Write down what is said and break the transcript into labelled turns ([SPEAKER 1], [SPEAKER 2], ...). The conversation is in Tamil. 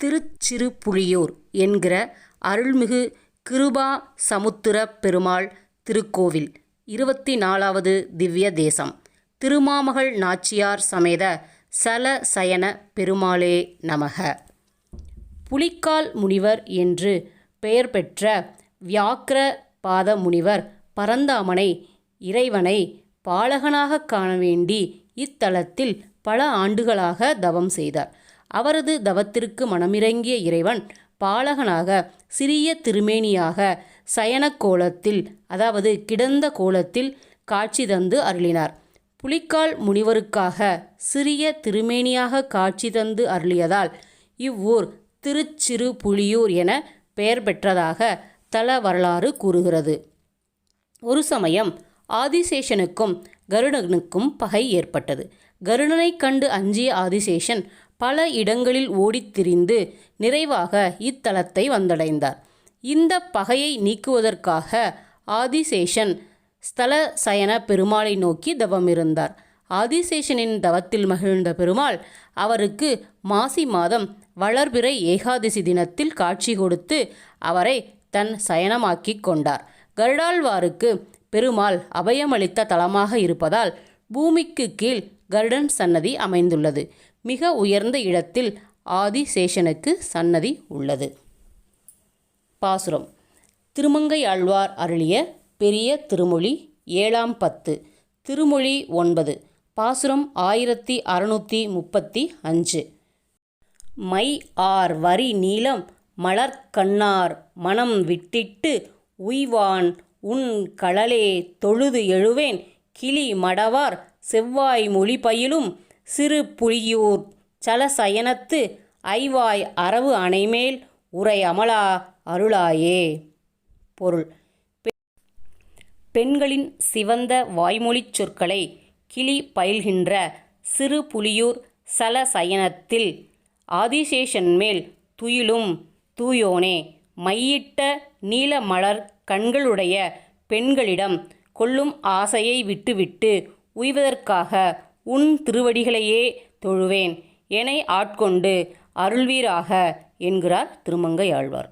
[SPEAKER 1] திருச்சிறுபுளியூர் என்கிற அருள்மிகு கிருபா சமுத்திரப் பெருமாள் திருக்கோவில் 24வது திவ்ய தேசம். திருமாமகள் நாச்சியார் சமேத சலசயன பெருமாளே நமக. புலிக்கால் முனிவர் என்று பெயர் பெற்ற வியாக்ர பாத முனிவர் பரந்தாமனை இறைவனை பாலகனாக காண வேண்டி இத்தலத்தில் பல ஆண்டுகளாக தவம் செய்தார். அவரது தவத்திற்கு மனமிறங்கிய இறைவன் பாலகனாக சிறிய திருமேனியாக சயன கோலத்தில், அதாவது கிடந்த கோலத்தில் காட்சி தந்து அருளினார். புலிக்கால் முனிவருக்காக சிறிய திருமேனியாக காட்சி தந்து அருளியதால் இவ்வூர் திருச்சிறுபுளியூர் என பெயர் பெற்றதாக தல வரலாறு கூறுகிறது. ஒரு சமயம் ஆதிசேஷனுக்கும் கருடனுக்கும் பகை ஏற்பட்டது. கருடனை கண்டு அஞ்சிய ஆதிசேஷன் பல இடங்களில் ஓடித் திரிந்து நிறைவாக இத்தலத்தை வந்தடைந்தார். இந்த பகையை நீக்குவதற்காக ஆதிசேஷன் ஸ்தலசயன பெருமாளை நோக்கி தவமிருந்தார். ஆதிசேஷனின் தவத்தில் மகிழ்ந்த பெருமாள் அவருக்கு மாசி மாதம் வளர்பிறை ஏகாதசி தினத்தில் காட்சி கொடுத்து அவரை தன் சயனமாக்கி கொண்டார். கருடாழ்வாருக்கு பெருமாள் அபயமளித்த தலமாக இருப்பதால் பூமிக்கு கீழ் கருடன் சன்னதி அமைந்துள்ளது. மிக உயர்ந்த இடத்தில் ஆதிசேஷனுக்கு சன்னதி உள்ளது. பாசுரம். திருமங்கையாழ்வார் அருளிய பெரிய திருமொழி 7ஆம் பத்து. திருமொழி 9. பாசுரம் 1635. மை ஆர் வரி நீலம் மலர்க்கண்ணார் மனம் விட்டிட்டு உய்வான் உன் கழலே தொழுது எழுவேன் கிளி மடவார் செவ்வாய் மொழி பயிலும் சிறு புலியூர் சலசயனத்து ஐவாய் அரவு அணைமேல் உரை அமலா அருளாயே. பொருள். பெண்களின் சிவந்த வாய்மொழிச் சொற்களை கிளி பயில்கின்ற சிறு புலியூர் சலசயனத்தில் ஆதிசேஷன் மேல் துயிலும் தூயோனே, மையிட்ட நீலமலர் கண்களுடைய பெண்களிடம் கொள்ளும் ஆசையை விட்டுவிட்டு உய்வதற்காக உன் திருவடிகளையே தொழுவேன், எனை ஆட்கொண்டு அருள்வீராக என்கிறார் திருமங்கையாழ்வார்.